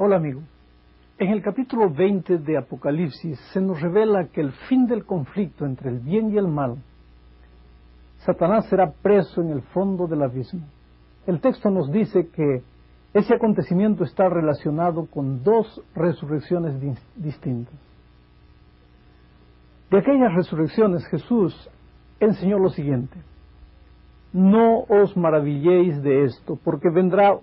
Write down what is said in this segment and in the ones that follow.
Hola amigo, en el capítulo 20 de Apocalipsis se nos revela que el fin del conflicto entre el bien y el mal, Satanás será preso en el fondo del abismo. El texto nos dice que ese acontecimiento está relacionado con dos resurrecciones distintas. De aquellas resurrecciones Jesús enseñó lo siguiente: no os maravilléis de esto, porque vendrá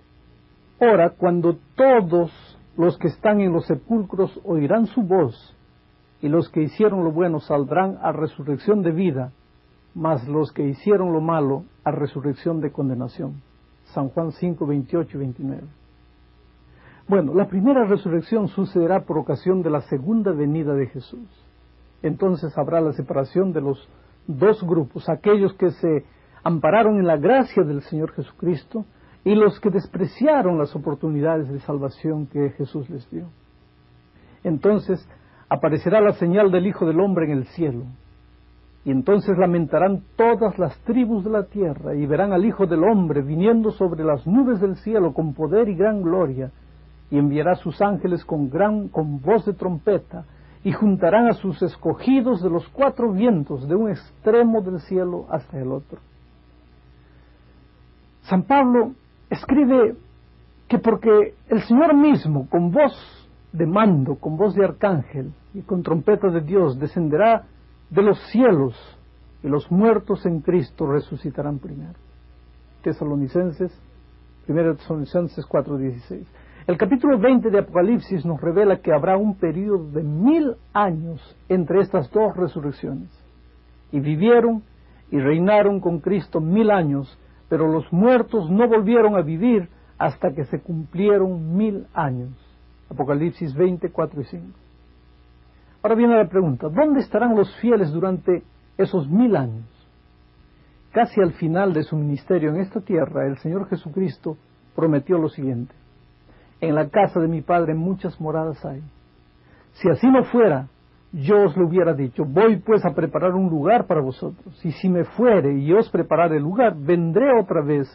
hora cuando todos los que están en los sepulcros oirán su voz, y los que hicieron lo bueno saldrán a resurrección de vida, mas los que hicieron lo malo a resurrección de condenación. San Juan 5, 28 y 29. Bueno, la primera resurrección sucederá por ocasión de la segunda venida de Jesús. Entonces habrá la separación de los dos grupos, aquellos que se ampararon en la gracia del Señor Jesucristo y los que despreciaron las oportunidades de salvación que Jesús les dio. Entonces aparecerá la señal del Hijo del Hombre en el cielo, y entonces lamentarán todas las tribus de la tierra, y verán al Hijo del Hombre viniendo sobre las nubes del cielo con poder y gran gloria, y enviará a sus ángeles con voz de trompeta, y juntarán a sus escogidos de los cuatro vientos, de un extremo del cielo hasta el otro. San Pablo escribe que porque el Señor mismo, con voz de mando, con voz de arcángel y con trompeta de Dios, descenderá de los cielos, y los muertos en Cristo resucitarán primero. 1 Tesalonicenses 4:16. El capítulo 20 de Apocalipsis nos revela que habrá un periodo de 1000 años entre estas dos resurrecciones. Y vivieron y reinaron con Cristo 1000 años, pero los muertos no volvieron a vivir hasta que se cumplieron 1000 años. Apocalipsis 20, 4 y 5. Ahora viene la pregunta: ¿dónde estarán los fieles durante esos 1000 años? Casi al final de su ministerio en esta tierra, el Señor Jesucristo prometió lo siguiente: en la casa de mi Padre muchas moradas hay. Si así no fuera, yo os lo hubiera dicho. Voy pues a preparar un lugar para vosotros. Y si me fuere y os preparare el lugar, vendré otra vez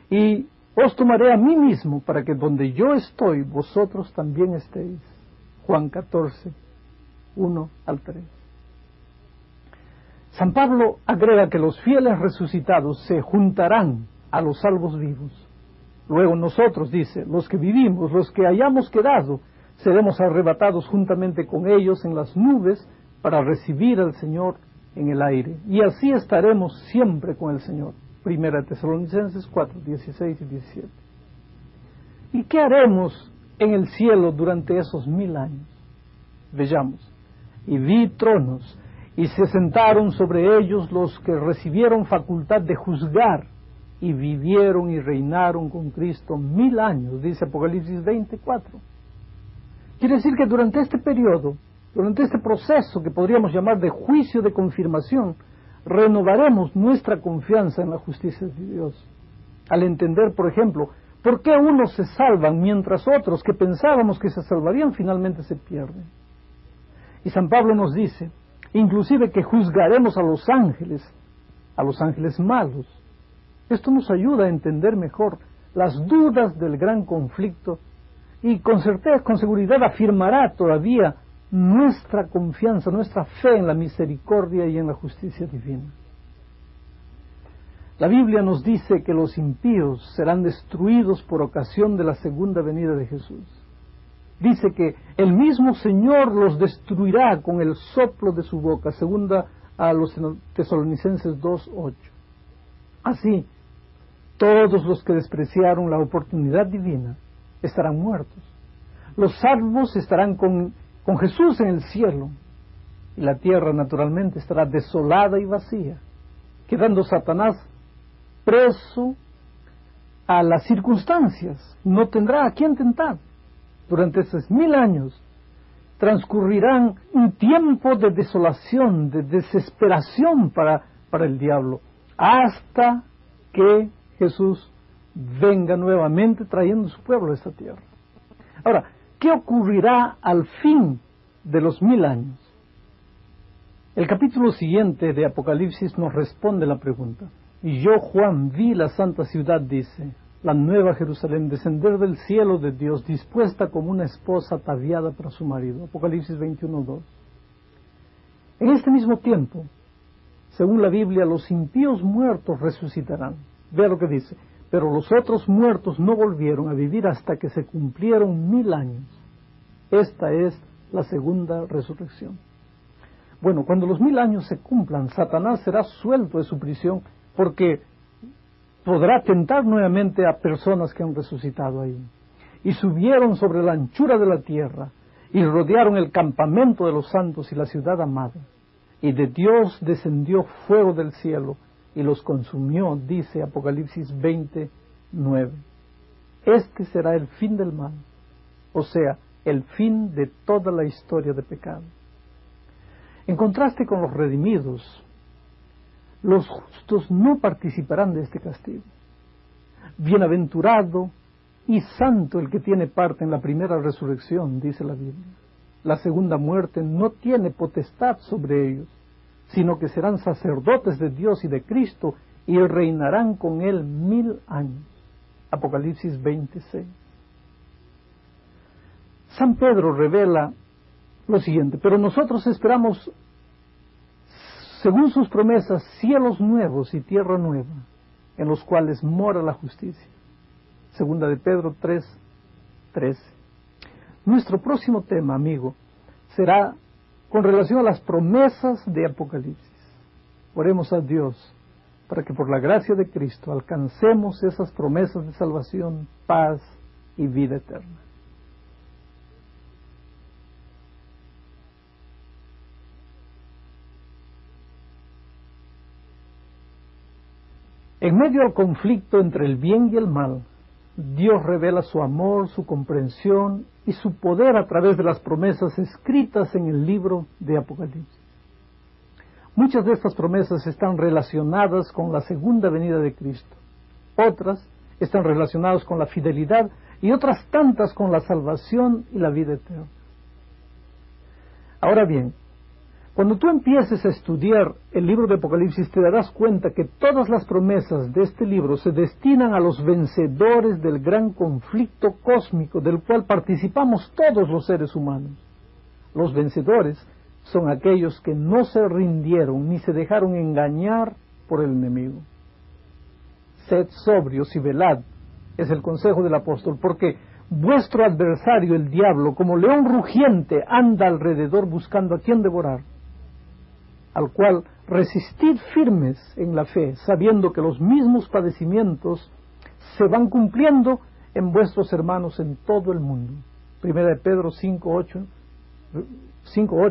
y os tomaré a mí mismo, para que donde yo estoy, vosotros también estéis. Juan 14, 1 al 3. San Pablo agrega que los fieles resucitados se juntarán a los salvos vivos. Luego nosotros, dice, los que vivimos, los que hayamos quedado, seremos arrebatados juntamente con ellos en las nubes para recibir al Señor en el aire. Y así estaremos siempre con el Señor. 1 Tesalonicenses 4, 16 y 17. ¿Y qué haremos en el cielo durante esos 1000 años? Veamos. Y vi tronos, y se sentaron sobre ellos los que recibieron facultad de juzgar, y vivieron y reinaron con Cristo 1000 años, dice Apocalipsis 24. Quiere decir que durante este periodo, durante este proceso que podríamos llamar de juicio de confirmación, renovaremos nuestra confianza en la justicia de Dios. Al entender, por ejemplo, por qué unos se salvan mientras otros que pensábamos que se salvarían finalmente se pierden. Y San Pablo nos dice, inclusive, que juzgaremos a los ángeles malos. Esto nos ayuda a entender mejor las dudas del gran conflicto y con certeza, con seguridad afirmará todavía nuestra confianza, nuestra fe en la misericordia y en la justicia divina. La Biblia nos dice que los impíos serán destruidos por ocasión de la segunda venida de Jesús. Dice que el mismo Señor los destruirá con el soplo de su boca, segunda a los Tesalonicenses 2:8. Así, todos los que despreciaron la oportunidad divina estarán muertos. Los salvos estarán con Jesús en el cielo, y la tierra naturalmente estará desolada y vacía, quedando Satanás preso a las circunstancias. No tendrá a quien tentar. Durante esos 1000 años transcurrirán un tiempo de desolación, de desesperación para el diablo, hasta que Jesús venga nuevamente trayendo su pueblo a esta tierra. Ahora, ¿qué ocurrirá al fin de los 1000 años? El capítulo siguiente de Apocalipsis nos responde la pregunta. Y yo, Juan, vi la santa ciudad, dice, la nueva Jerusalén, descender del cielo de Dios, dispuesta como una esposa ataviada para su marido. Apocalipsis 21:2. En este mismo tiempo, según la Biblia, los impíos muertos resucitarán. Vea lo que dice: pero los otros muertos no volvieron a vivir hasta que se cumplieron 1000 años. Esta es la segunda resurrección. Bueno, cuando los 1000 años se cumplan, Satanás será suelto de su prisión, porque podrá tentar nuevamente a personas que han resucitado ahí. Y subieron sobre la anchura de la tierra, y rodearon el campamento de los santos y la ciudad amada. Y de Dios descendió fuego del cielo, y los consumió, dice Apocalipsis 20:9. Este será el fin del mal, o sea, el fin de toda la historia de pecado. En contraste con los redimidos, los justos no participarán de este castigo. Bienaventurado y santo el que tiene parte en la primera resurrección, dice la Biblia. La segunda muerte no tiene potestad sobre ellos, sino que serán sacerdotes de Dios y de Cristo y reinarán con Él 1000 años. Apocalipsis 20:6. San Pedro revela lo siguiente: pero nosotros esperamos, según sus promesas, cielos nuevos y tierra nueva, en los cuales mora la justicia. Segunda de Pedro 3:13. Nuestro próximo tema, amigo, será con relación a las promesas de Apocalipsis. Oremos a Dios para que por la gracia de Cristo alcancemos esas promesas de salvación, paz y vida eterna. En medio del conflicto entre el bien y el mal, Dios revela su amor, su comprensión y su poder a través de las promesas escritas en el libro de Apocalipsis. Muchas de estas promesas están relacionadas con la segunda venida de Cristo. Otras están relacionadas con la fidelidad y otras tantas con la salvación y la vida eterna. Ahora bien, cuando tú empieces a estudiar el libro de Apocalipsis, te darás cuenta que todas las promesas de este libro se destinan a los vencedores del gran conflicto cósmico del cual participamos todos los seres humanos. Los vencedores son aquellos que no se rindieron ni se dejaron engañar por el enemigo. Sed sobrios y velad, es el consejo del apóstol, porque vuestro adversario, el diablo, como león rugiente, anda alrededor buscando a quien devorar. Al cual resistid firmes en la fe, sabiendo que los mismos padecimientos se van cumpliendo en vuestros hermanos en todo el mundo. Primera de Pedro 5:8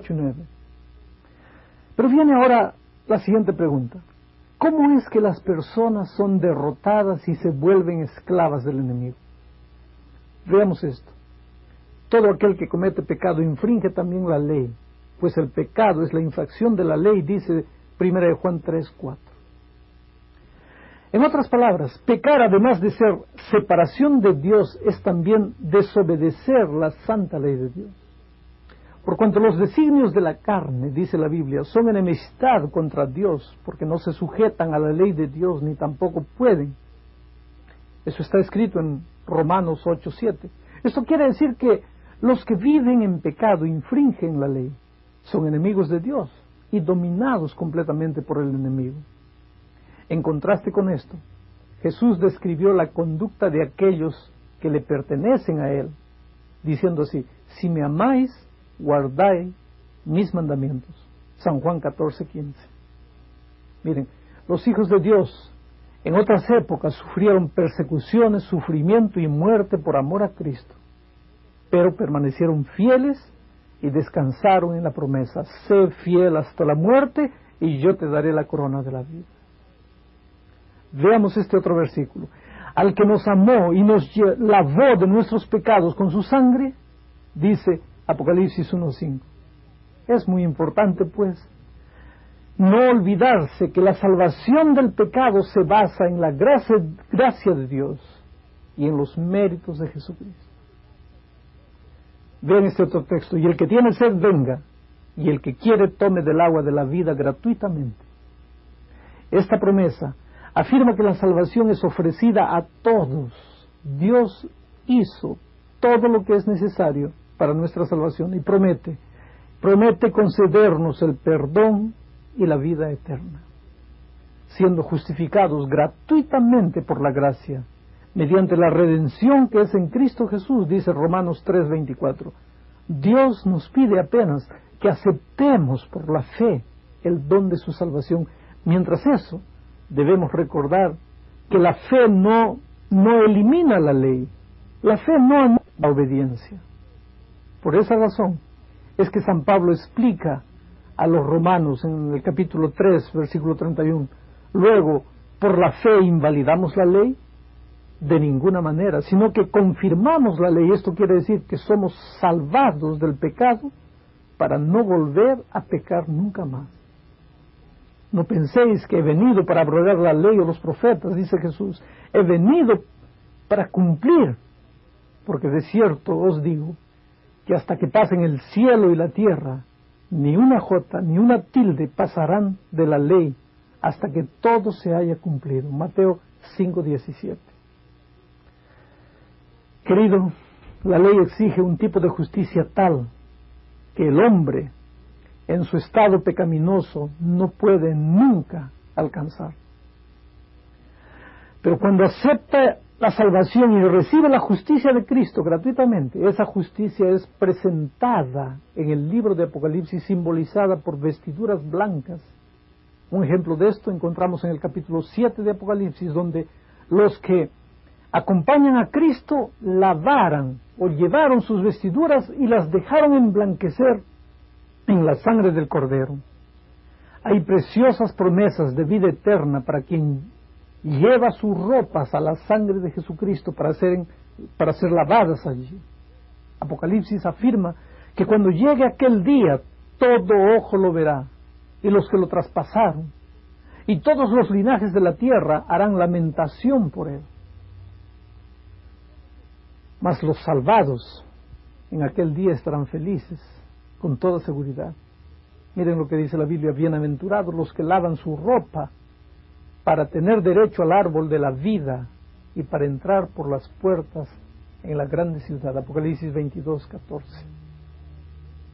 y 9. Pero viene ahora la siguiente pregunta: ¿cómo es que las personas son derrotadas y se vuelven esclavas del enemigo? Veamos esto. Todo aquel que comete pecado infringe también la ley, pues el pecado es la infracción de la ley, dice 1 de Juan 3:4. En otras palabras, pecar, además de ser separación de Dios, es también desobedecer la santa ley de Dios. Por cuanto los designios de la carne, dice la Biblia, son enemistad contra Dios, porque no se sujetan a la ley de Dios, ni tampoco pueden. Eso está escrito en Romanos 8:7. Esto quiere decir que los que viven en pecado infringen la ley. Son enemigos de Dios y dominados completamente por el enemigo. En contraste con esto, Jesús describió la conducta de aquellos que le pertenecen a Él, diciendo así: si me amáis, guardáis mis mandamientos. San Juan 14:15. Miren, los hijos de Dios en otras épocas sufrieron persecuciones, sufrimiento y muerte por amor a Cristo, pero permanecieron fieles y descansaron en la promesa: sé fiel hasta la muerte y yo te daré la corona de la vida. Veamos este otro versículo: al que nos amó y nos lavó de nuestros pecados con su sangre, dice Apocalipsis 1:5. Es muy importante, pues, no olvidarse que la salvación del pecado se basa en la gracia de Dios y en los méritos de Jesucristo. Vean este otro texto: y el que tiene sed venga, y el que quiere tome del agua de la vida gratuitamente. Esta promesa afirma que la salvación es ofrecida a todos. Dios hizo todo lo que es necesario para nuestra salvación y promete concedernos el perdón y la vida eterna, siendo justificados gratuitamente por la gracia, mediante la redención que es en Cristo Jesús, dice Romanos 3:24. Dios nos pide apenas que aceptemos por la fe el don de su salvación. Mientras eso, debemos recordar que la fe no elimina la ley, la fe no anula la obediencia. Por esa razón es que San Pablo explica a los romanos en el capítulo 3, versículo 31, luego, ¿por la fe invalidamos la ley? De ninguna manera, sino que confirmamos la ley. Esto quiere decir que somos salvados del pecado para no volver a pecar nunca más. No penséis que he venido para abrogar la ley o los profetas, dice Jesús. He venido para cumplir, porque de cierto os digo que hasta que pasen el cielo y la tierra, ni una jota ni una tilde pasarán de la ley hasta que todo se haya cumplido. Mateo 5:17. Querido, la ley exige un tipo de justicia tal que el hombre, en su estado pecaminoso, no puede nunca alcanzar. Pero cuando acepta la salvación y recibe la justicia de Cristo gratuitamente, esa justicia es presentada en el libro de Apocalipsis, simbolizada por vestiduras blancas. Un ejemplo de esto encontramos en el capítulo 7 de Apocalipsis, donde los que acompañan a Cristo lavaron o llevaron sus vestiduras y las dejaron emblanquecer en la sangre del Cordero. Hay preciosas promesas de vida eterna para quien lleva sus ropas a la sangre de Jesucristo para ser lavadas allí. Apocalipsis afirma que cuando llegue aquel día, todo ojo lo verá, y los que lo traspasaron, y todos los linajes de la tierra harán lamentación por él. Mas los salvados en aquel día estarán felices, con toda seguridad. Miren lo que dice la Biblia: bienaventurados los que lavan su ropa para tener derecho al árbol de la vida y para entrar por las puertas en la grande ciudad. Apocalipsis 22:14.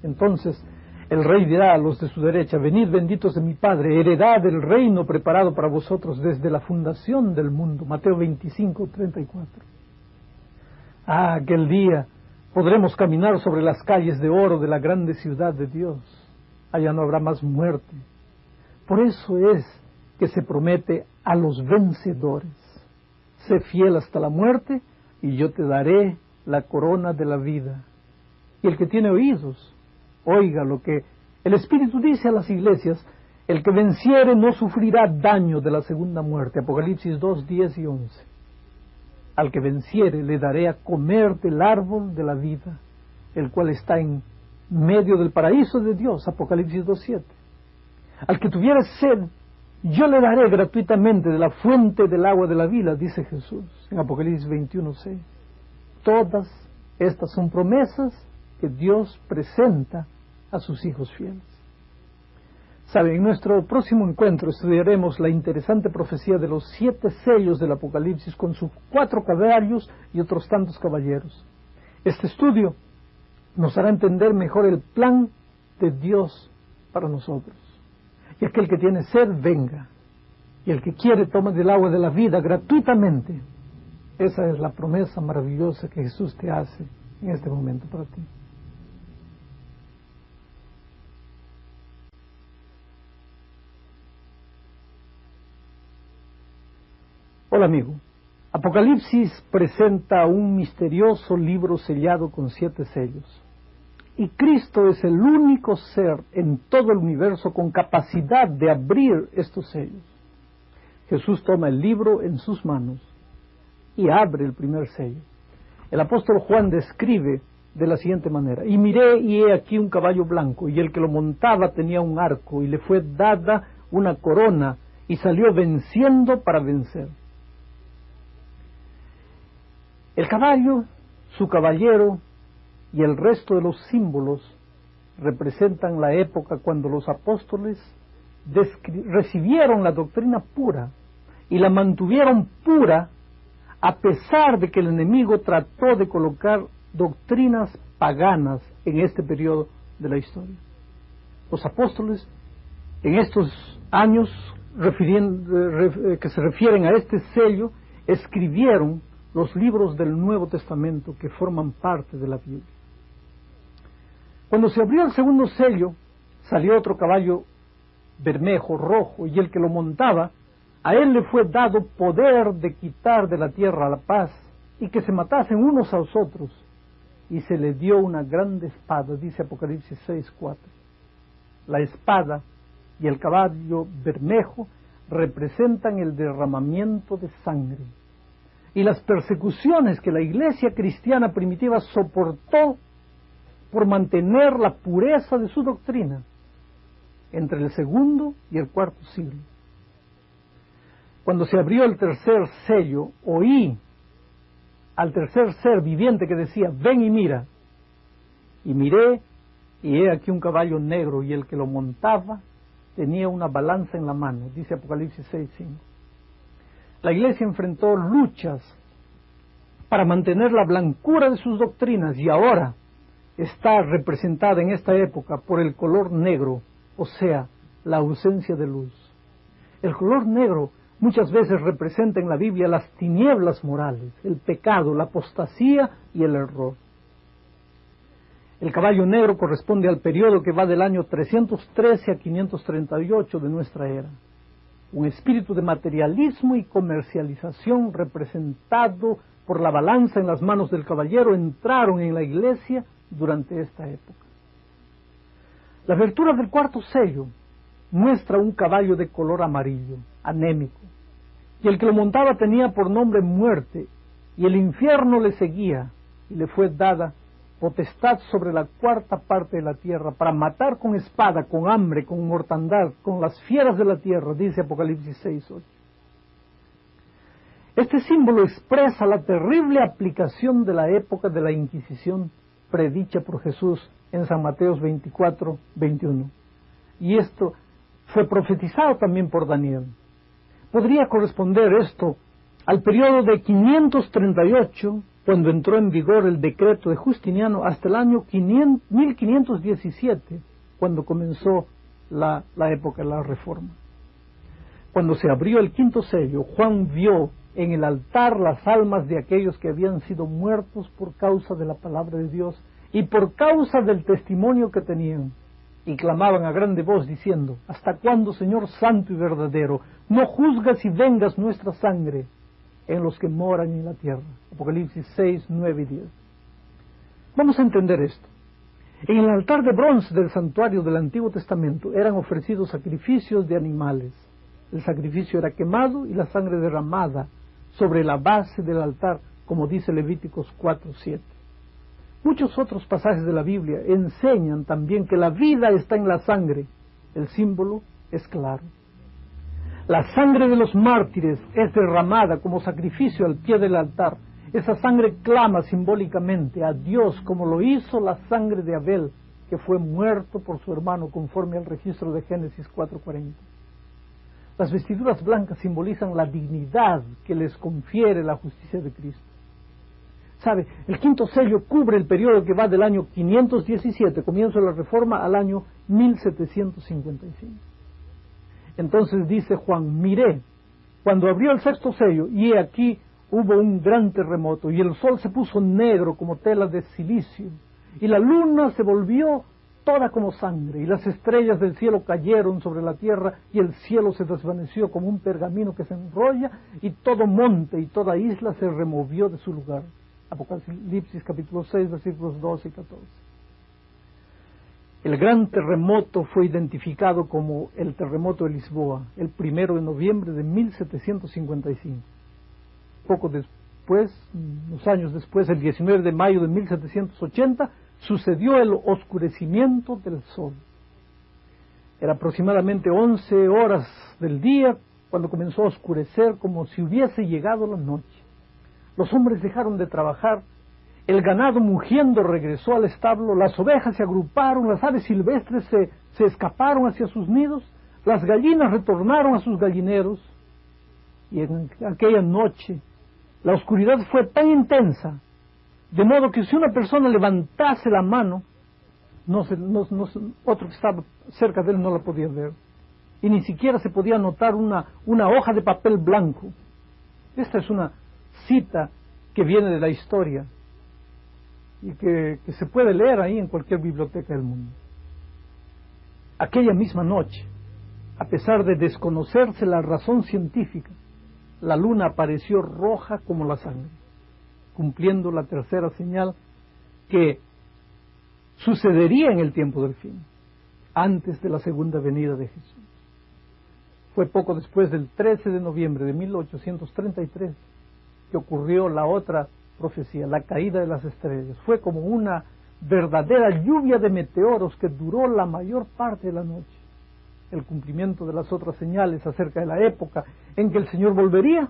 Entonces el rey dirá a los de su derecha: venid benditos de mi Padre, heredad del reino preparado para vosotros desde la fundación del mundo. Mateo 25:34. Aquel día podremos caminar sobre las calles de oro de la grande ciudad de Dios. Allá no habrá más muerte. Por eso es que se promete a los vencedores: sé fiel hasta la muerte y yo te daré la corona de la vida. Y el que tiene oídos, oiga lo que el Espíritu dice a las iglesias: el que venciere no sufrirá daño de la segunda muerte. Apocalipsis 2:10 y 11. Al que venciere le daré a comer del árbol de la vida, el cual está en medio del paraíso de Dios. Apocalipsis 2:7. Al que tuviere sed, yo le daré gratuitamente de la fuente del agua de la vida, dice Jesús en Apocalipsis 21:6. Todas estas son promesas que Dios presenta a sus hijos fieles. Saben, en nuestro próximo encuentro estudiaremos la interesante profecía de los 7 sellos del Apocalipsis, con sus 4 caballos y otros tantos caballeros. Este estudio nos hará entender mejor el plan de Dios para nosotros. Y aquel que tiene sed, venga, y el que quiere, toma del agua de la vida gratuitamente. Esa es la promesa maravillosa que Jesús te hace en este momento para ti. Hola amigo, Apocalipsis presenta un misterioso libro sellado con 7 sellos. Y Cristo es el único ser en todo el universo con capacidad de abrir estos sellos. Jesús toma el libro en sus manos y abre el primer sello. El apóstol Juan describe de la siguiente manera: y miré, y he aquí un caballo blanco, y el que lo montaba tenía un arco, y le fue dada una corona, y salió venciendo para vencer. El caballo, su caballero y el resto de los símbolos representan la época cuando los apóstoles recibieron la doctrina pura y la mantuvieron pura a pesar de que el enemigo trató de colocar doctrinas paganas en este periodo de la historia. Los apóstoles en estos años que se refieren a este sello escribieron los libros del Nuevo Testamento que forman parte de la Biblia. Cuando se abrió el segundo sello, salió otro caballo bermejo, rojo, y el que lo montaba, a él le fue dado poder de quitar de la tierra la paz y que se matasen unos a los otros, y se le dio una grande espada, dice Apocalipsis 6:4. La espada y el caballo bermejo representan el derramamiento de sangre y las persecuciones que la iglesia cristiana primitiva soportó por mantener la pureza de su doctrina entre el segundo y el cuarto siglo. Cuando se abrió el tercer sello, oí al tercer ser viviente que decía: ven y mira. Y miré, y he aquí un caballo negro, y el que lo montaba tenía una balanza en la mano, dice Apocalipsis 6:5. La iglesia enfrentó luchas para mantener la blancura de sus doctrinas, y ahora está representada en esta época por el color negro, o sea, la ausencia de luz. El color negro muchas veces representa en la Biblia las tinieblas morales, el pecado, la apostasía y el error. El caballo negro corresponde al periodo que va del año 313 a 538 de nuestra era. Un espíritu de materialismo y comercialización representado por la balanza en las manos del caballero entraron en la iglesia durante esta época. La abertura del cuarto sello muestra un caballo de color amarillo, anémico, y el que lo montaba tenía por nombre Muerte, y el infierno le seguía, y le fue dada potestad sobre la cuarta parte de la tierra para matar con espada, con hambre, con mortandad, con las fieras de la tierra, dice Apocalipsis 6:8. Este símbolo expresa la terrible aplicación de la época de la Inquisición predicha por Jesús en San Mateo 24:21. Y esto fue profetizado también por Daniel. Podría corresponder esto al periodo de 538, cuando entró en vigor el decreto de Justiniano, hasta el año 1517, cuando comenzó la época de la Reforma. Cuando se abrió el quinto sello, Juan vio en el altar las almas de aquellos que habían sido muertos por causa de la palabra de Dios y por causa del testimonio que tenían, y clamaban a grande voz diciendo: ¿hasta cuándo, Señor santo y verdadero, no juzgas y vengas nuestra sangre en los que moran en la tierra? Apocalipsis 6, 9 y 10. Vamos a entender esto. En el altar de bronce del santuario del Antiguo Testamento eran ofrecidos sacrificios de animales. El sacrificio era quemado y la sangre derramada sobre la base del altar, como dice Levíticos 4:7. Muchos otros pasajes de la Biblia enseñan también que la vida está en la sangre. El símbolo es claro. La sangre de los mártires es derramada como sacrificio al pie del altar. Esa sangre clama simbólicamente a Dios, como lo hizo la sangre de Abel, que fue muerto por su hermano, conforme al registro de Génesis 4:40. Las vestiduras blancas simbolizan la dignidad que les confiere la justicia de Cristo. ¿Sabe? El quinto sello cubre el periodo que va del año 517, comienzo de la Reforma, al año 1755. Entonces dice Juan: miré, cuando abrió el sexto sello, y he aquí hubo un gran terremoto, y el sol se puso negro como tela de silicio, y la luna se volvió toda como sangre, y las estrellas del cielo cayeron sobre la tierra, y el cielo se desvaneció como un pergamino que se enrolla, y todo monte y toda isla se removió de su lugar. Apocalipsis capítulo 6, versículos 12 y 14. El gran terremoto fue identificado como el terremoto de Lisboa, el 1 de noviembre de 1755. Poco después, unos años después, el 19 de mayo de 1780, sucedió el oscurecimiento del sol. Era aproximadamente 11 horas del día cuando comenzó a oscurecer, como si hubiese llegado la noche. Los hombres dejaron de trabajar, el ganado mugiendo regresó al establo, las ovejas se agruparon, las aves silvestres se escaparon hacia sus nidos, las gallinas retornaron a sus gallineros, Y en aquella noche la oscuridad fue tan intensa, de modo que si una persona levantase la mano, otro que estaba cerca de él no la podía ver. Y ni siquiera se podía notar una hoja de papel blanco. Esta es una cita que viene de la historia y que se puede leer ahí en cualquier biblioteca del mundo. Aquella misma noche, a pesar de desconocerse la razón científica, la luna apareció roja como la sangre, cumpliendo la tercera señal que sucedería en el tiempo del fin, antes de la segunda venida de Jesús. Fue poco después del 13 de noviembre de 1833 que ocurrió la otra profecía, la caída de las estrellas. Fue como una verdadera lluvia de meteoros que duró la mayor parte de la noche. El cumplimiento de las otras señales acerca de la época en que el Señor volvería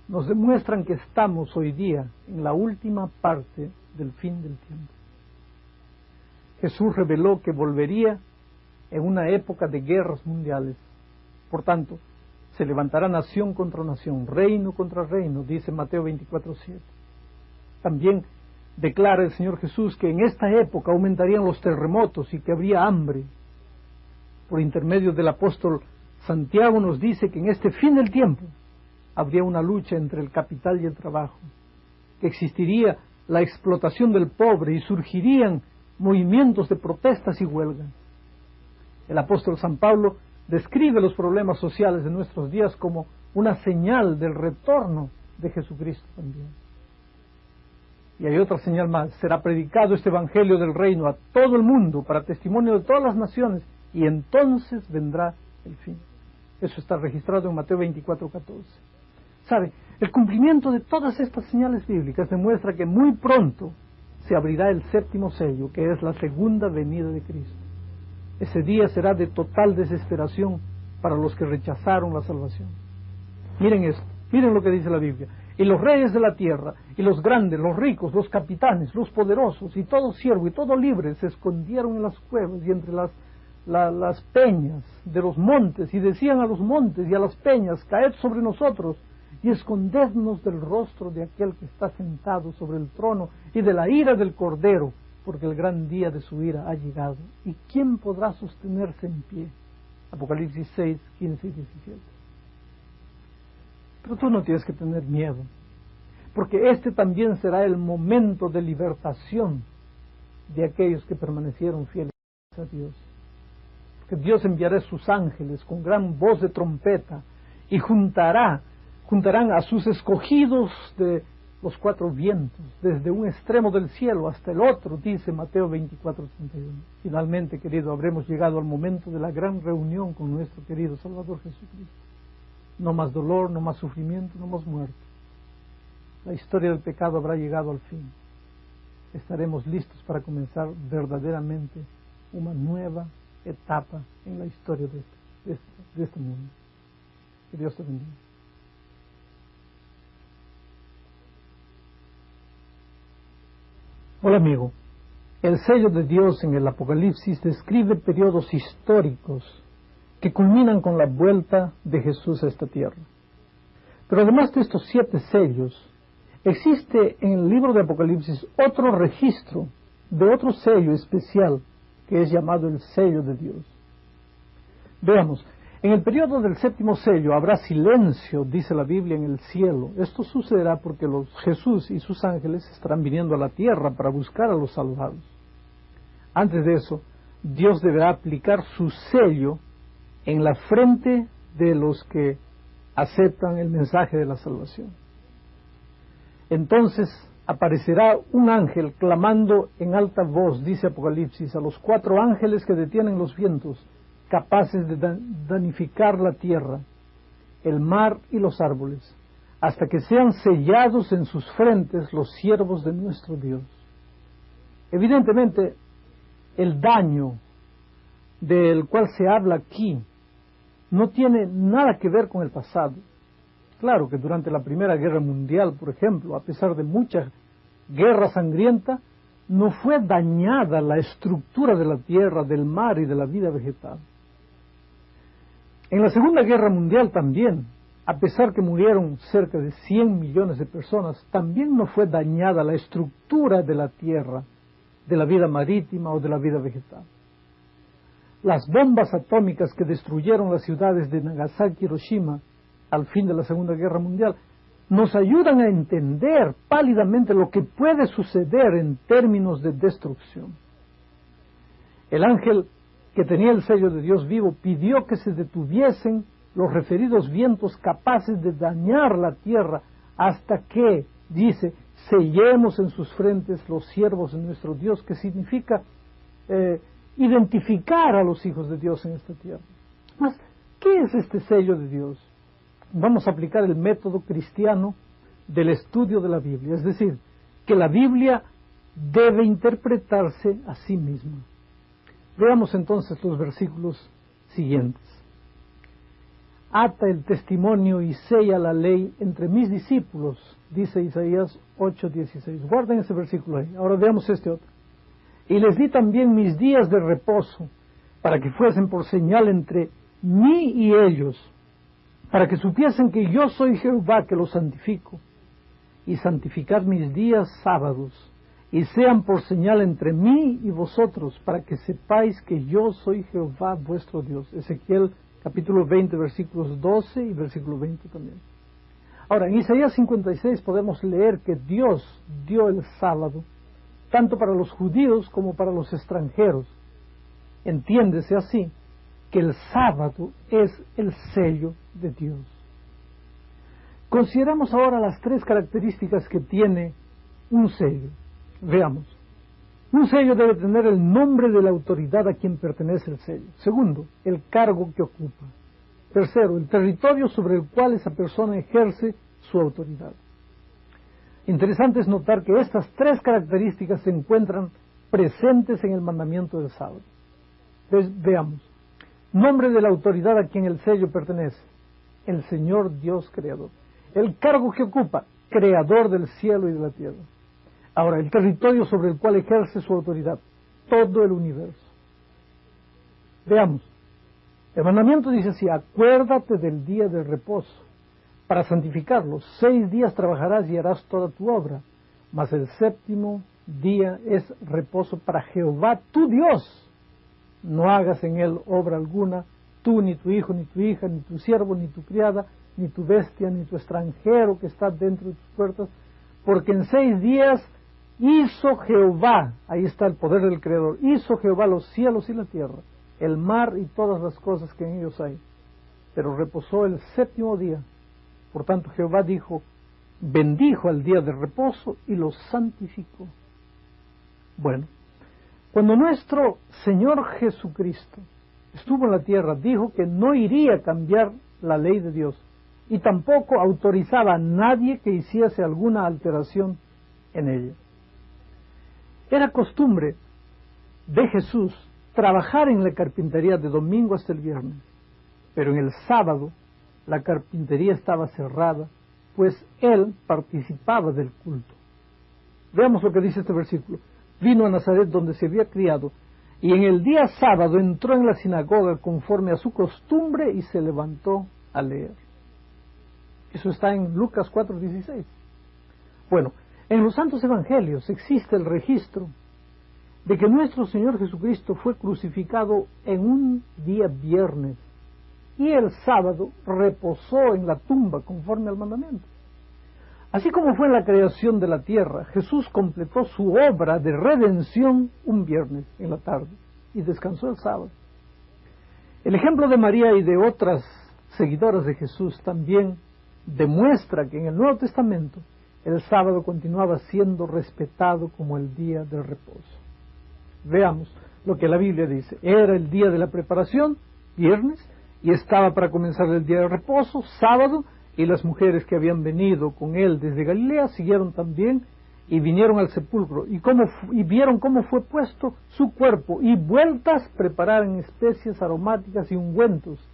nos demuestran que estamos hoy día en la última parte del fin del tiempo. Jesús reveló que volvería en una época de guerras mundiales. Por tanto, se levantará nación contra nación, reino contra reino, dice Mateo 24:7. También declara el Señor Jesús que en esta época aumentarían los terremotos y que habría hambre. Por intermedio del apóstol Santiago nos dice que en este fin del tiempo habría una lucha entre el capital y el trabajo, que existiría la explotación del pobre y surgirían movimientos de protestas y huelgas. El apóstol San Pablo describe los problemas sociales de nuestros días como una señal del retorno de Jesucristo también. Y hay otra señal más: será predicado este evangelio del reino a todo el mundo para testimonio de todas las naciones, y entonces vendrá el fin. Eso está registrado en Mateo 24:14. ¿Sabe? El cumplimiento de todas estas señales bíblicas demuestra que muy pronto se abrirá el séptimo sello, que es la segunda venida de Cristo. Ese día será de total desesperación para los que rechazaron la salvación. Miren esto, miren lo que dice la Biblia. Y los reyes de la tierra, y los grandes, los ricos, los capitanes, los poderosos, y todo siervo y todo libre se escondieron en las cuevas y entre las peñas de los montes, y decían a los montes y a las peñas: caed sobre nosotros y escondednos del rostro de aquel que está sentado sobre el trono y de la ira del Cordero, porque el gran día de su ira ha llegado. ¿Y quién podrá sostenerse en pie? Apocalipsis 6, 15 y 17. Pero tú no tienes que tener miedo, porque este también será el momento de libertación de aquellos que permanecieron fieles a Dios. Que Dios enviará sus ángeles con gran voz de trompeta y juntarán a sus escogidos de los cuatro vientos, desde un extremo del cielo hasta el otro, dice Mateo 24:31. Finalmente, querido, habremos llegado al momento de la gran reunión con nuestro querido Salvador Jesucristo. No más dolor, no más sufrimiento, no más muerte. La historia del pecado habrá llegado al fin. Estaremos listos para comenzar verdaderamente una nueva etapa en la historia de este mundo. Que Dios te bendiga. Hola amigo, el sello de Dios en el Apocalipsis describe periodos históricos que culminan con la vuelta de Jesús a esta tierra. Pero además de estos 7 sellos, existe en el libro de Apocalipsis otro registro de otro sello especial que es llamado el sello de Dios. Veamos, en el periodo del séptimo sello habrá silencio, dice la Biblia, en el cielo. Esto sucederá porque Jesús y sus ángeles estarán viniendo a la tierra para buscar a los salvados. Antes de eso, Dios deberá aplicar su sello en la frente de los que aceptan el mensaje de la salvación. Entonces aparecerá un ángel clamando en alta voz, dice Apocalipsis, a los 4 ángeles que detienen los vientos, capaces de danificar la tierra, el mar y los árboles, hasta que sean sellados en sus frentes los siervos de nuestro Dios. Evidentemente, el daño del cual se habla aquí no tiene nada que ver con el pasado. Claro que durante la Primera Guerra Mundial, por ejemplo, a pesar de mucha guerra sangrienta, no fue dañada la estructura de la tierra, del mar y de la vida vegetal. En la Segunda Guerra Mundial también, a pesar que murieron cerca de 100 millones de personas, también no fue dañada la estructura de la tierra, de la vida marítima o de la vida vegetal. Las bombas atómicas que destruyeron las ciudades de Nagasaki y Hiroshima al fin de la Segunda Guerra Mundial nos ayudan a entender pálidamente lo que puede suceder en términos de destrucción. El ángel que tenía el sello de Dios vivo pidió que se detuviesen los referidos vientos capaces de dañar la tierra hasta que, dice, sellemos en sus frentes los siervos de nuestro Dios, que significa identificar a los hijos de Dios en esta tierra. Mas, ¿qué es este sello de Dios? Vamos a aplicar el método cristiano del estudio de la Biblia, es decir, que la Biblia debe interpretarse a sí misma. Veamos entonces los versículos siguientes. Ata el testimonio y sella la ley entre mis discípulos, dice Isaías 8:16. Guarden ese versículo ahí. Ahora veamos este otro. Y les di también mis días de reposo, para que fuesen por señal entre mí y ellos, para que supiesen que yo soy Jehová que los santifico, y santificad mis días sábados, y sean por señal entre mí y vosotros, para que sepáis que yo soy Jehová vuestro Dios. Ezequiel capítulo 20, versículos 12 y versículo 20 también. Ahora, en Isaías 56 podemos leer que Dios dio el sábado, tanto para los judíos como para los extranjeros. Entiéndese así, que el sábado es el sello de Dios. Consideramos ahora las tres características que tiene un sello. Veamos. Un sello debe tener el nombre de la autoridad a quien pertenece el sello. Segundo, el cargo que ocupa. Tercero, el territorio sobre el cual esa persona ejerce su autoridad. Interesante es notar que estas tres características se encuentran presentes en el mandamiento del sábado. Entonces, veamos. Nombre de la autoridad a quien el sello pertenece. El Señor Dios Creador. El cargo que ocupa, Creador del cielo y de la tierra. Ahora, el territorio sobre el cual ejerce su autoridad, todo el universo. Veamos. El mandamiento dice así: acuérdate del día del reposo, para santificarlo. 6 días trabajarás y harás toda tu obra, mas el séptimo día es reposo para Jehová tu Dios. No hagas en él obra alguna, tú, ni tu hijo, ni tu hija, ni tu siervo, ni tu criada, ni tu bestia, ni tu extranjero que está dentro de tus puertas, porque en 6 días hizo Jehová, ahí está el poder del Creador, hizo Jehová los cielos y la tierra, el mar y todas las cosas que en ellos hay, pero reposó el séptimo día. Por tanto, Jehová dijo, bendijo al día de reposo y lo santificó. Bueno, cuando nuestro Señor Jesucristo estuvo en la tierra, dijo que no iría a cambiar la ley de Dios y tampoco autorizaba a nadie que hiciese alguna alteración en ella. Era costumbre de Jesús trabajar en la carpintería de domingo hasta el viernes, pero en el sábado la carpintería estaba cerrada, pues Él participaba del culto. Veamos lo que dice este versículo. Vino a Nazaret donde se había criado, y en el día sábado entró en la sinagoga conforme a su costumbre y se levantó a leer. Eso está en Lucas 4:16. Bueno, en los santos evangelios existe el registro de que nuestro Señor Jesucristo fue crucificado en un día viernes y el sábado reposó en la tumba conforme al mandamiento. Así como fue en la creación de la tierra, Jesús completó su obra de redención un viernes en la tarde y descansó el sábado. El ejemplo de María y de otras seguidoras de Jesús también demuestra que en el Nuevo Testamento el sábado continuaba siendo respetado como el día del reposo. Veamos lo que la Biblia dice. Era el día de la preparación, viernes, y estaba para comenzar el día de reposo, sábado, y las mujeres que habían venido con él desde Galilea siguieron también y vinieron al sepulcro y vieron cómo fue puesto su cuerpo, y vueltas prepararon especias aromáticas y ungüentos,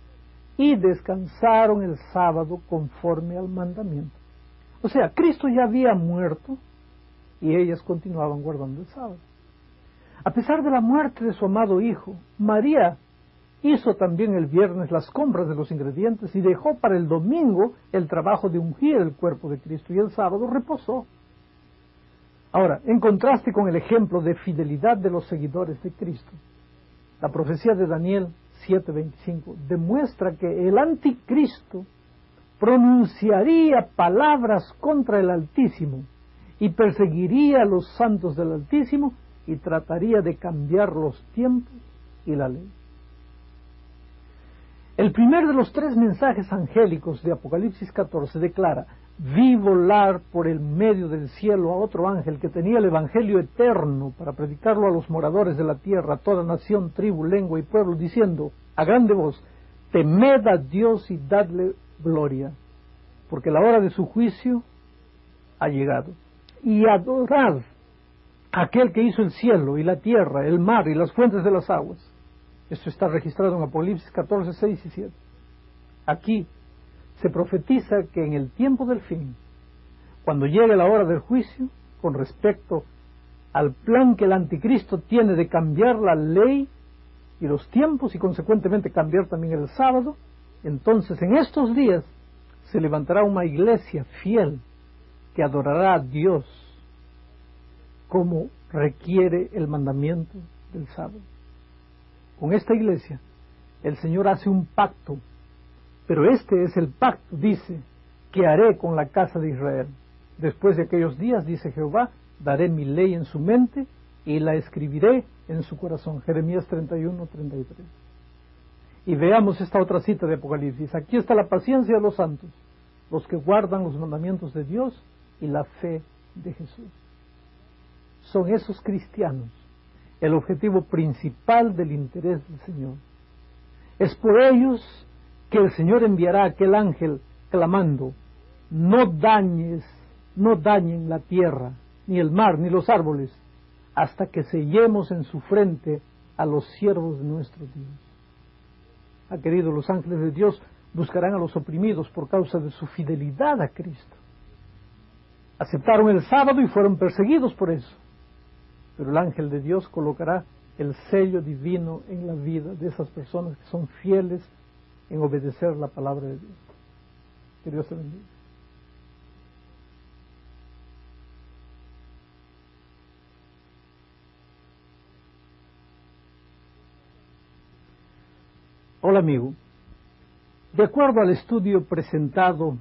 y descansaron el sábado conforme al mandamiento. O sea, Cristo ya había muerto y ellas continuaban guardando el sábado. A pesar de la muerte de su amado Hijo, María hizo también el viernes las compras de los ingredientes y dejó para el domingo el trabajo de ungir el cuerpo de Cristo, y el sábado reposó. Ahora, en contraste con el ejemplo de fidelidad de los seguidores de Cristo, la profecía de Daniel 7:25 demuestra que el anticristo pronunciaría palabras contra el Altísimo y perseguiría a los santos del Altísimo y trataría de cambiar los tiempos y la ley. El primer de los 3 mensajes angélicos de Apocalipsis 14 declara: vi volar por el medio del cielo a otro ángel que tenía el evangelio eterno para predicarlo a los moradores de la tierra, a toda nación, tribu, lengua y pueblo, diciendo a grande voz: temed a Dios y dadle gloria, porque la hora de su juicio ha llegado, y adorad a aquel que hizo el cielo y la tierra, el mar y las fuentes de las aguas. Esto está registrado en Apocalipsis 14, 6 y 7. Aquí se profetiza que en el tiempo del fin, cuando llegue la hora del juicio, con respecto al plan que el anticristo tiene de cambiar la ley y los tiempos y consecuentemente cambiar también el sábado, entonces en estos días se levantará una iglesia fiel que adorará a Dios como requiere el mandamiento del sábado. Con esta iglesia el Señor hace un pacto, pero este es el pacto, dice, que haré con la casa de Israel. Después de aquellos días, dice Jehová, daré mi ley en su mente y la escribiré en su corazón. Jeremías 31, 33. Y veamos esta otra cita de Apocalipsis. Aquí está la paciencia de los santos, los que guardan los mandamientos de Dios y la fe de Jesús. Son esos cristianos el objetivo principal del interés del Señor. Es por ellos que el Señor enviará a aquel ángel clamando: no dañen la tierra, ni el mar, ni los árboles, hasta que sellemos en su frente a los siervos de nuestro Dios. Queridos, los ángeles de Dios buscarán a los oprimidos por causa de su fidelidad a Cristo. Aceptaron el sábado y fueron perseguidos por eso. Pero el ángel de Dios colocará el sello divino en la vida de esas personas que son fieles en obedecer la palabra de Dios. Que Dios te bendiga. Hola amigo. De acuerdo al estudio presentado,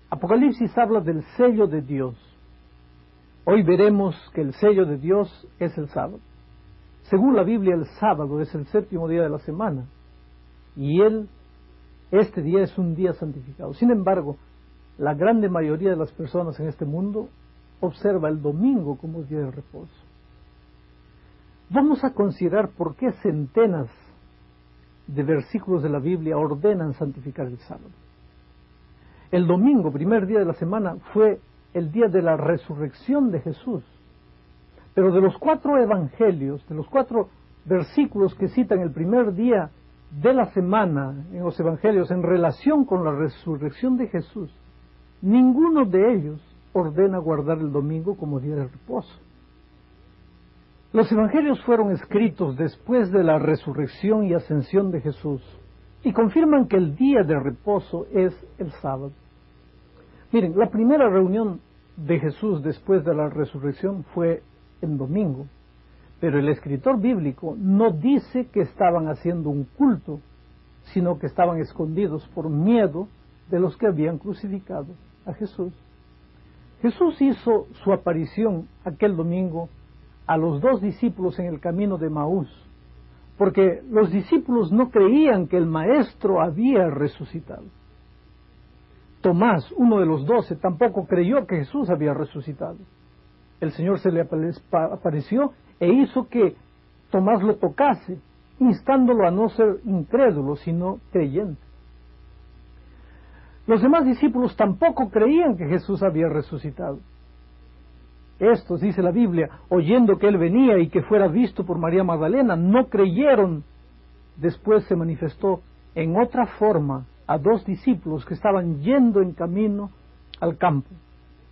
Apocalipsis habla del sello de Dios. Hoy veremos que el sello de Dios es el sábado. Según la Biblia, el sábado es el 7º día de la semana y este día es un día santificado. Sin embargo, la grande mayoría de las personas en este mundo observa el domingo como día de reposo. Vamos a considerar por qué centenas de versículos de la Biblia ordenan santificar el sábado. El domingo, primer día de la semana, fue el día de la resurrección de Jesús. Pero de los 4 evangelios, de los 4 versículos que citan el primer día de la semana en los evangelios en relación con la resurrección de Jesús, ninguno de ellos ordena guardar el domingo como día de reposo. Los evangelios fueron escritos después de la resurrección y ascensión de Jesús y confirman que el día de reposo es el sábado. Miren, la primera reunión de Jesús después de la resurrección fue en domingo, pero el escritor bíblico no dice que estaban haciendo un culto, sino que estaban escondidos por miedo de los que habían crucificado a Jesús. Jesús hizo su aparición aquel domingo a los 2 discípulos en el camino de Maús, porque los discípulos no creían que el Maestro había resucitado. Tomás, uno de los 12, tampoco creyó que Jesús había resucitado. El Señor se le apareció e hizo que Tomás lo tocase, instándolo a no ser incrédulo, sino creyente. Los demás discípulos tampoco creían que Jesús había resucitado. Estos, dice la Biblia, oyendo que Él venía y que fuera visto por María Magdalena, no creyeron. Después se manifestó en otra forma a 2 discípulos que estaban yendo en camino al campo.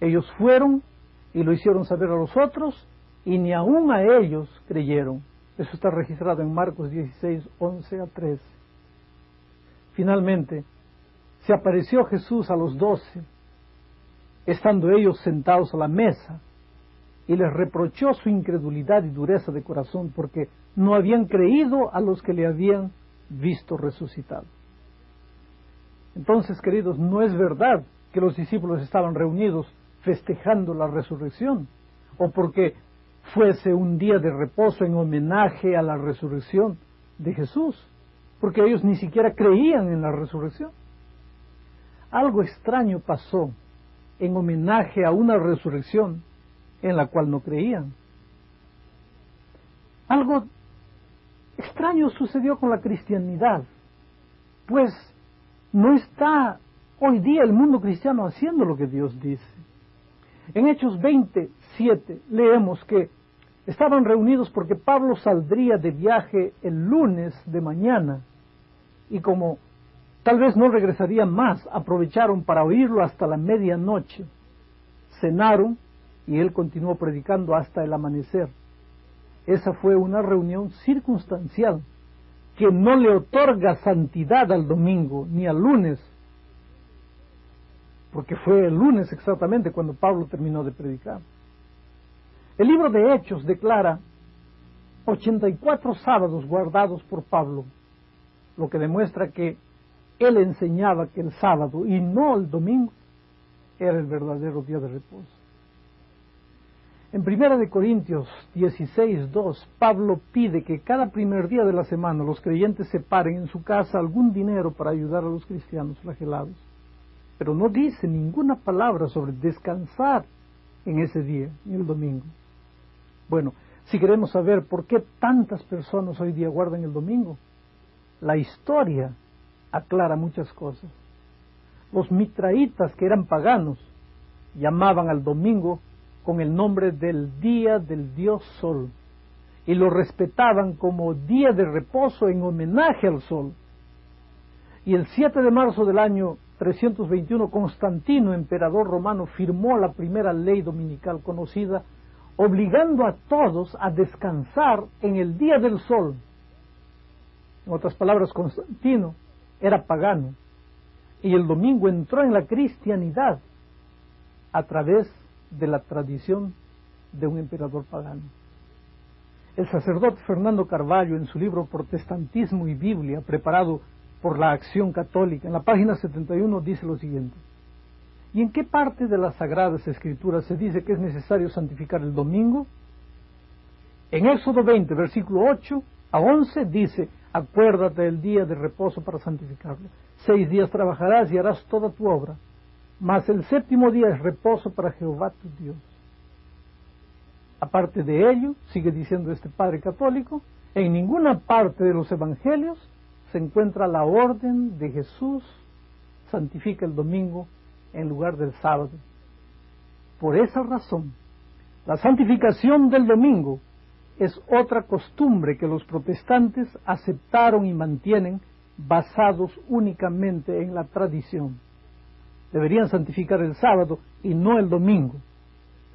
Ellos fueron y lo hicieron saber a los otros, y ni aún a ellos creyeron. Eso está registrado en Marcos 16, 11 a 13. Finalmente, se apareció Jesús a los 12, estando ellos sentados a la mesa, y les reprochó su incredulidad y dureza de corazón, porque no habían creído a los que le habían visto resucitado. Entonces, queridos, no es verdad que los discípulos estaban reunidos festejando la resurrección, o porque fuese un día de reposo en homenaje a la resurrección de Jesús, porque ellos ni siquiera creían en la resurrección. Algo extraño pasó en homenaje a una resurrección en la cual no creían. Algo extraño sucedió con la cristianidad, pues no está hoy día el mundo cristiano haciendo lo que Dios dice. En Hechos 27 leemos que estaban reunidos porque Pablo saldría de viaje el lunes de mañana, y como tal vez no regresarían más, aprovecharon para oírlo hasta la medianoche. Cenaron y él continuó predicando hasta el amanecer. Esa fue una reunión circunstancial que no le otorga santidad al domingo ni al lunes, porque fue el lunes exactamente cuando Pablo terminó de predicar. El libro de Hechos declara 84 sábados guardados por Pablo, lo que demuestra que él enseñaba que el sábado y no el domingo era el verdadero día de reposo. En 1 Corintios 16:2, Pablo pide que cada primer día de la semana los creyentes separen en su casa algún dinero para ayudar a los cristianos flagelados. Pero no dice ninguna palabra sobre descansar en ese día, en el domingo. Bueno, si queremos saber por qué tantas personas hoy día guardan el domingo, la historia aclara muchas cosas. Los mitraitas, que eran paganos, llamaban al domingo con el nombre del día del dios Sol, y lo respetaban como día de reposo en homenaje al Sol. Y el 7 de marzo del año 321, Constantino, emperador romano, firmó la primera ley dominical conocida, obligando a todos a descansar en el día del Sol. En otras palabras, Constantino era pagano, y el domingo entró en la cristianidad a través de la tradición de un emperador pagano. El sacerdote Fernando Carvalho, en su libro Protestantismo y Biblia, preparado por la Acción Católica, en la página 71 dice lo siguiente: ¿y en qué parte de las Sagradas Escrituras se dice que es necesario santificar el domingo? En Éxodo 20, versículo 8 a 11 dice: acuérdate del día de reposo para santificarlo. 6 días trabajarás y harás toda tu obra, mas el séptimo día es reposo para Jehová tu Dios. Aparte de ello, sigue diciendo este padre católico, en ninguna parte de los evangelios se encuentra la orden de Jesús: santifica el domingo en lugar del sábado. Por esa razón, la santificación del domingo es otra costumbre que los protestantes aceptaron y mantienen, basados únicamente en la tradición. Deberían santificar el sábado y no el domingo,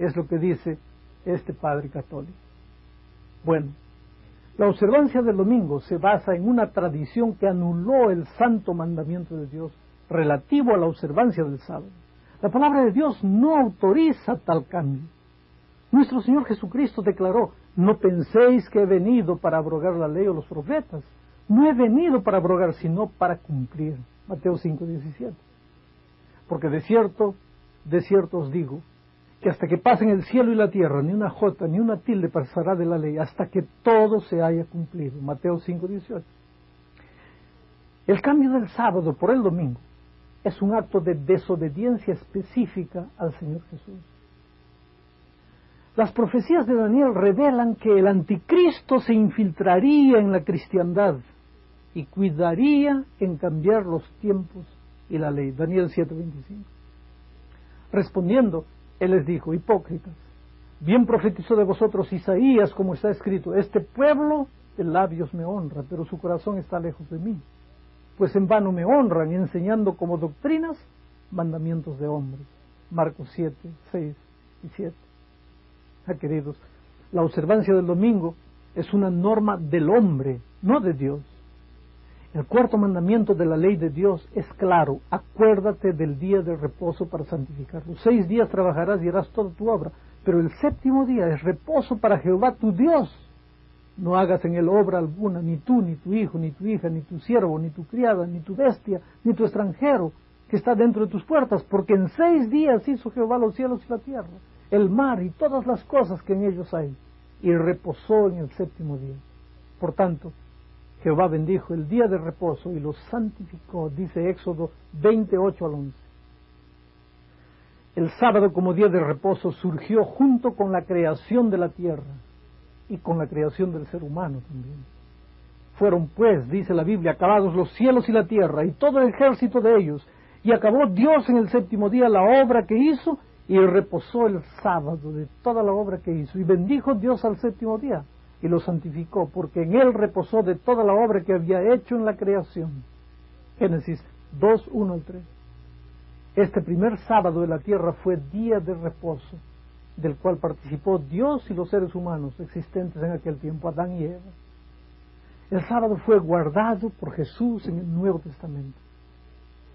es lo que dice este padre católico. Bueno, la observancia del domingo se basa en una tradición que anuló el santo mandamiento de Dios relativo a la observancia del sábado. La palabra de Dios no autoriza tal cambio. Nuestro Señor Jesucristo declaró: no penséis que he venido para abrogar la ley o los profetas. No he venido para abrogar, sino para cumplir. Mateo 5:17. Porque de cierto os digo, que hasta que pasen el cielo y la tierra, ni una jota ni una tilde pasará de la ley, hasta que todo se haya cumplido. Mateo 5:18. El cambio del sábado por el domingo es un acto de desobediencia específica al Señor Jesús. Las profecías de Daniel revelan que el anticristo se infiltraría en la cristiandad y cuidaría en cambiar los tiempos y la ley. Daniel 7:25. Respondiendo, él les dijo: hipócritas, bien profetizó de vosotros Isaías, como está escrito: este pueblo de labios me honra, pero su corazón está lejos de mí, pues en vano me honran, enseñando como doctrinas mandamientos de hombres. Marcos 7:6 y 7. Queridos, la observancia del domingo es una norma del hombre, no de Dios. El cuarto mandamiento de la ley de Dios es claro: acuérdate del día de reposo para santificarlo. 6 días trabajarás y harás toda tu obra, pero el séptimo día es reposo para Jehová tu Dios. No hagas en él obra alguna, ni tú, ni tu hijo, ni tu hija, ni tu siervo, ni tu criada, ni tu bestia, ni tu extranjero que está dentro de tus puertas, porque en 6 días hizo Jehová los cielos y la tierra, el mar y todas las cosas que en ellos hay, y reposó en el séptimo día. Por tanto, Jehová bendijo el día de reposo y lo santificó, dice Éxodo 28 al 11. El sábado como día de reposo surgió junto con la creación de la tierra y con la creación del ser humano también. Fueron pues, dice la Biblia, acabados los cielos y la tierra y todo el ejército de ellos, y acabó Dios en el séptimo día la obra que hizo, y reposó el sábado de toda la obra que hizo, y bendijo Dios al séptimo día y lo santificó, porque en él reposó de toda la obra que había hecho en la creación. Génesis 2, 1 al 3. Este primer sábado de la tierra fue día de reposo, del cual participó Dios y los seres humanos existentes en aquel tiempo, Adán y Eva. El sábado fue guardado por Jesús en el Nuevo Testamento.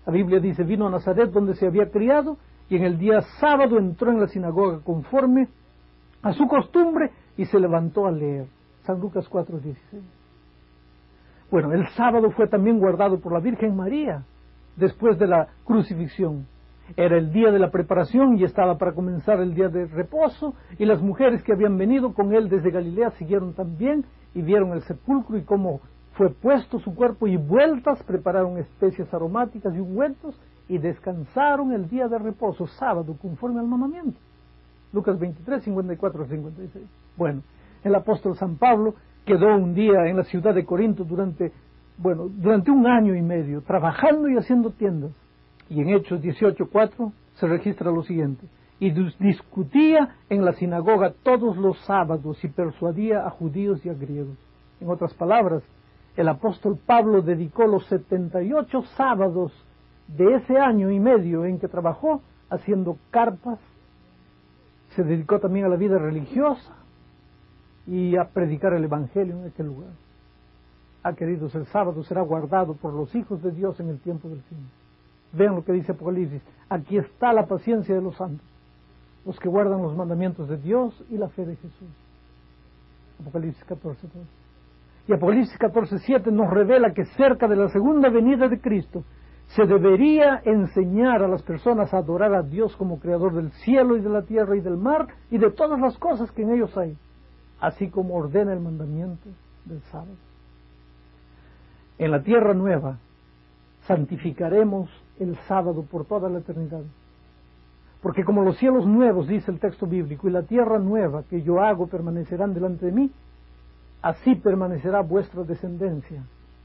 La Biblia dice: vino a Nazaret donde se había criado, y en el día sábado entró en la sinagoga conforme a su costumbre y se levantó a leer. San Lucas 4:16. Bueno, el sábado fue también guardado por la Virgen María después de la crucifixión. Era el día de la preparación y estaba para comenzar el día de reposo, y las mujeres que habían venido con él desde Galilea siguieron también y vieron el sepulcro y cómo fue puesto su cuerpo, y vueltas prepararon especias aromáticas y ungüentos y descansaron el día de reposo, sábado, conforme al mandamiento. Lucas 23, 54 al 56. Bueno, el apóstol San Pablo quedó un día en la ciudad de Corinto durante 1 año y medio, trabajando y haciendo tiendas. Y en Hechos 18:4 se registra lo siguiente: y discutía en la sinagoga todos los sábados y persuadía a judíos y a griegos. En otras palabras, el apóstol Pablo dedicó los 78 sábados de ese año y medio en que trabajó haciendo carpas. Se dedicó también a la vida religiosa y a predicar el evangelio en aquel lugar. Queridos, el sábado será guardado por los hijos de Dios en el tiempo del fin. Vean lo que dice Apocalipsis: aquí está la paciencia de los santos, los que guardan los mandamientos de Dios y la fe de Jesús. Apocalipsis 14:2. Y Apocalipsis 14:7 nos revela que cerca de la segunda venida de Cristo se debería enseñar a las personas a adorar a Dios como creador del cielo y de la tierra y del mar y de todas las cosas que en ellos hay, así como ordena el mandamiento del sábado. En la tierra nueva santificaremos el sábado por toda la eternidad, porque como los cielos nuevos, dice el texto bíblico, y la tierra nueva que yo hago permanecerán delante de mí, así permanecerá vuestra descendencia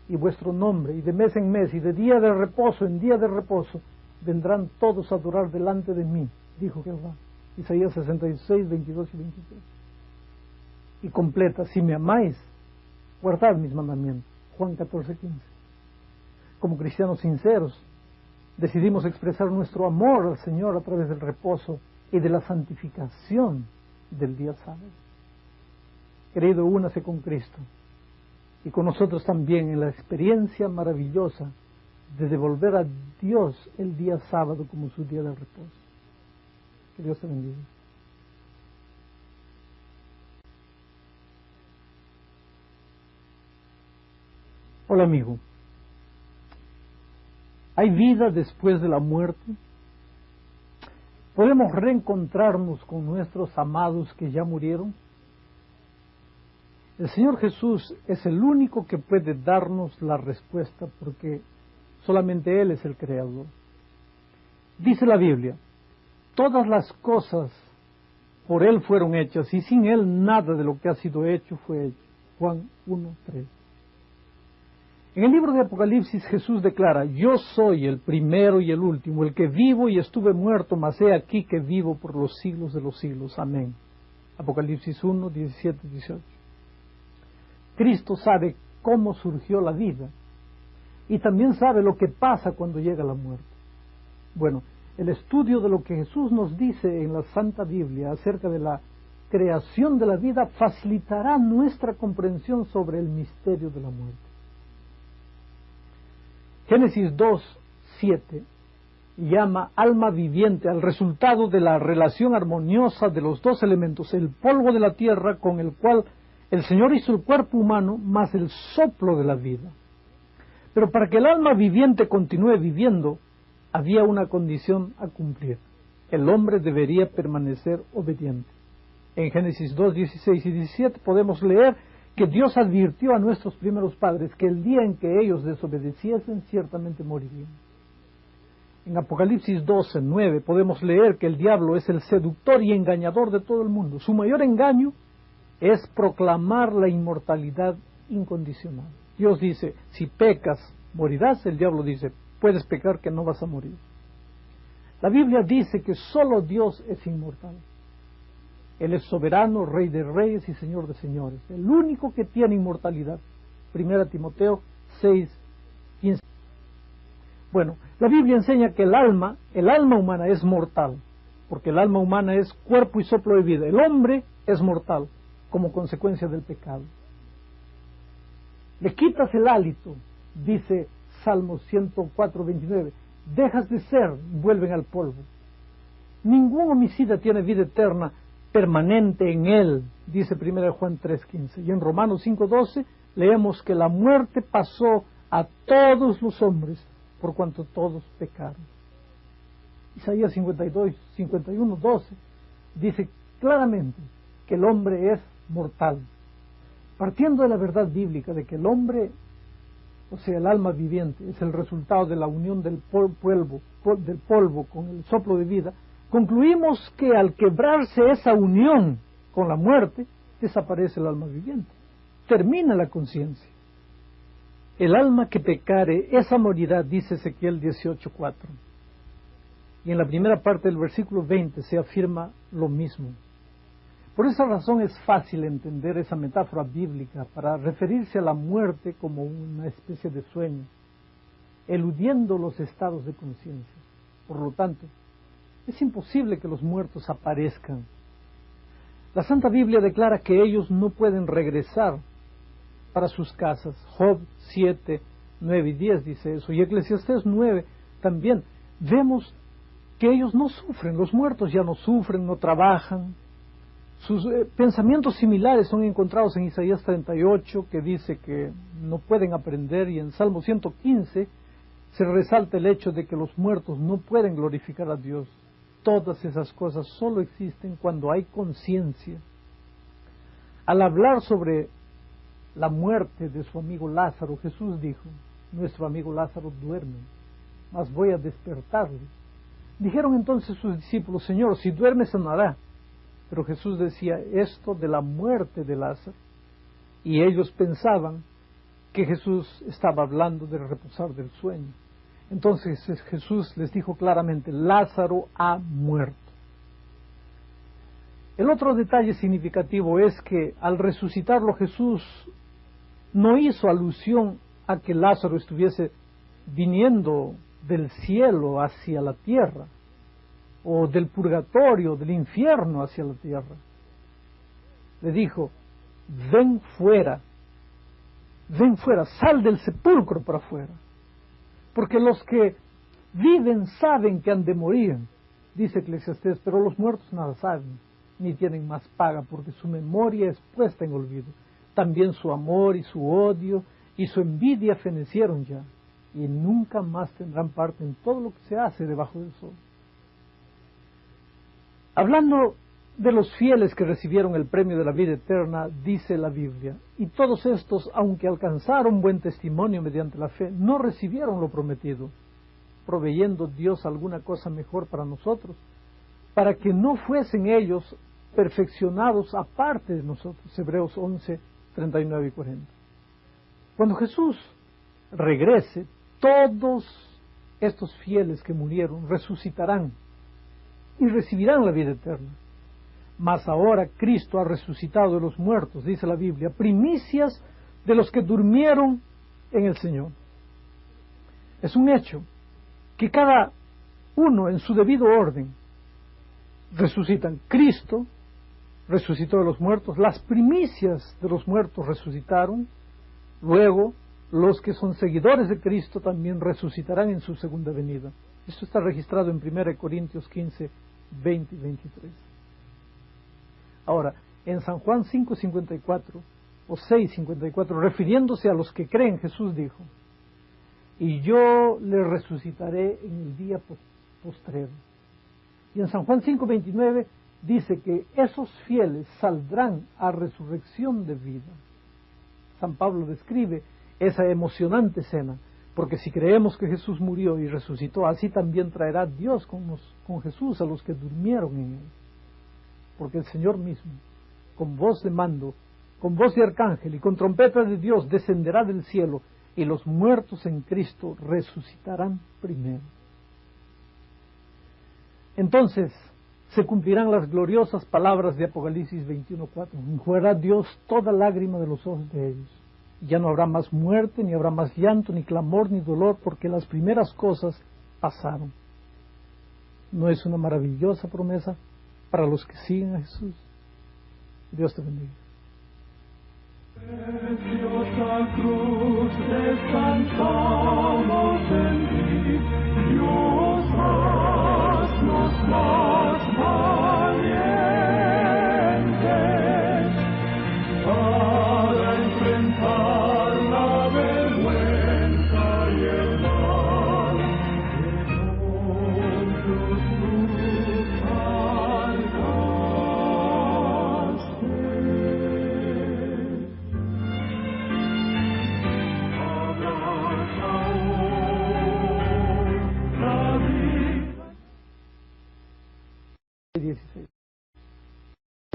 y vuestro nombre, y de mes en mes y de día de reposo en día de reposo vendrán todos a adorar delante de mí, dijo Jehová. Isaías 66, 22 y 23. Y completa: si me amáis, guardad mis mandamientos. Juan 14, 15. Como cristianos sinceros, decidimos expresar nuestro amor al Señor a través del reposo y de la santificación del día sábado. Querido, únase con Cristo y con nosotros también en la experiencia maravillosa de devolver a Dios el día sábado como su día de reposo. Que Dios te bendiga. Hola amigo, ¿hay vida después de la muerte? ¿Podemos reencontrarnos con nuestros amados que ya murieron? El Señor Jesús es el único que puede darnos la respuesta, porque solamente Él es el Creador. Dice la Biblia: todas las cosas por Él fueron hechas, y sin Él nada de lo que ha sido hecho fue hecho. Juan 1:3. En el libro de Apocalipsis Jesús declara: yo soy el primero y el último, el que vivo y estuve muerto, mas he aquí que vivo por los siglos de los siglos. Amén. Apocalipsis 1, 17, 18. Cristo sabe cómo surgió la vida y también sabe lo que pasa cuando llega la muerte. Bueno, el estudio de lo que Jesús nos dice en la Santa Biblia acerca de la creación de la vida facilitará nuestra comprensión sobre el misterio de la muerte. Génesis 2:7 llama alma viviente al resultado de la relación armoniosa de los dos elementos, el polvo de la tierra con el cual el Señor hizo el cuerpo humano, más el soplo de la vida. Pero para que el alma viviente continúe viviendo, había una condición a cumplir. El hombre debería permanecer obediente. En Génesis 2:16 y 17 podemos leer que Dios advirtió a nuestros primeros padres que el día en que ellos desobedeciesen, ciertamente morirían. En Apocalipsis 12:9 podemos leer que el diablo es el seductor y engañador de todo el mundo. Su mayor engaño es proclamar la inmortalidad incondicional. Dios dice, si pecas, morirás. El diablo dice, puedes pecar que no vas a morir. La Biblia dice que solo Dios es inmortal. Él es soberano, Rey de reyes y Señor de señores. El único que tiene inmortalidad. 1 Timoteo 6:15. Bueno, la Biblia enseña que el alma humana es mortal, porque el alma humana es cuerpo y soplo de vida. El hombre es mortal como consecuencia del pecado. Le quitas el hálito, dice Salmo 104:29. Dejas de ser, vuelven al polvo. Ningún homicida tiene vida eterna permanente en él, dice 1 Juan 3:15. Y en Romanos 5:12 leemos que la muerte pasó a todos los hombres, por cuanto todos pecaron. Isaías 51:12 dice claramente que el hombre es mortal. Partiendo de la verdad bíblica de que el hombre, o sea, el alma viviente, es el resultado de la unión del polvo con el soplo de vida, concluimos que al quebrarse esa unión con la muerte, desaparece el alma viviente, termina la conciencia. El alma que pecare, esa morirá, dice Ezequiel 18:4. Y en la primera parte del versículo 20 se afirma lo mismo. Por esa razón es fácil entender esa metáfora bíblica para referirse a la muerte como una especie de sueño, eludiendo los estados de conciencia. Por lo tanto, es imposible que los muertos aparezcan. La Santa Biblia declara que ellos no pueden regresar para sus casas. Job 7:9 y 10 dice eso. Y Eclesiastés 9 también. Vemos que ellos no sufren, los muertos ya no sufren, no trabajan. Sus pensamientos similares son encontrados en Isaías 38, que dice que no pueden aprender, y en Salmo 115 se resalta el hecho de que los muertos no pueden glorificar a Dios. Todas esas cosas solo existen cuando hay conciencia. Al hablar sobre la muerte de su amigo Lázaro, Jesús dijo, nuestro amigo Lázaro duerme, mas voy a despertarle. Dijeron entonces sus discípulos, Señor, si duerme sanará. Pero Jesús decía esto de la muerte de Lázaro, y ellos pensaban que Jesús estaba hablando de reposar del sueño. Entonces Jesús les dijo claramente, Lázaro ha muerto. El otro detalle significativo es que al resucitarlo Jesús no hizo alusión a que Lázaro estuviese viniendo del cielo hacia la tierra, o del purgatorio, del infierno hacia la tierra. Le dijo, ven fuera, sal del sepulcro para afuera. Porque los que viven saben que han de morir, dice Eclesiastés, pero los muertos nada saben, ni tienen más paga, porque su memoria es puesta en olvido. También su amor y su odio y su envidia fenecieron ya, y nunca más tendrán parte en todo lo que se hace debajo del sol. Hablando de los fieles que recibieron el premio de la vida eterna, dice la Biblia, y todos estos, aunque alcanzaron buen testimonio mediante la fe, no recibieron lo prometido, proveyendo Dios alguna cosa mejor para nosotros, para que no fuesen ellos perfeccionados aparte de nosotros. Hebreos 11:39 y 40. Cuando Jesús regrese, todos estos fieles que murieron resucitarán y recibirán la vida eterna. Mas ahora Cristo ha resucitado de los muertos, dice la Biblia, primicias de los que durmieron en el Señor. Es un hecho que cada uno en su debido orden resucitan. Cristo resucitó de los muertos, las primicias de los muertos resucitaron, luego los que son seguidores de Cristo también resucitarán en su segunda venida. Esto está registrado en 1 Corintios 15, 20 y 23. Ahora, en San Juan 5:54 o 6:54, refiriéndose a los que creen, Jesús dijo: y yo le resucitaré en el día postrero. Y en San Juan 5:29 dice que esos fieles saldrán a resurrección de vida. San Pablo describe esa emocionante escena, porque si creemos que Jesús murió y resucitó, así también traerá Dios con Jesús a los que durmieron en él. Porque el Señor mismo, con voz de mando, con voz de arcángel y con trompeta de Dios, descenderá del cielo, y los muertos en Cristo resucitarán primero. Entonces se cumplirán las gloriosas palabras de Apocalipsis 21:4. Enjugará Dios toda lágrima de los ojos de ellos. Y ya no habrá más muerte, ni habrá más llanto, ni clamor, ni dolor, porque las primeras cosas pasaron. ¿No es una maravillosa promesa para los que siguen a Jesús? Dios te bendiga. Preciosa cruz, descansamos en ti, Dios, haznos más valientes para enfrentar la vergüenza y el mal que con tu cruz cargaste.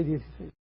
Dieciséis.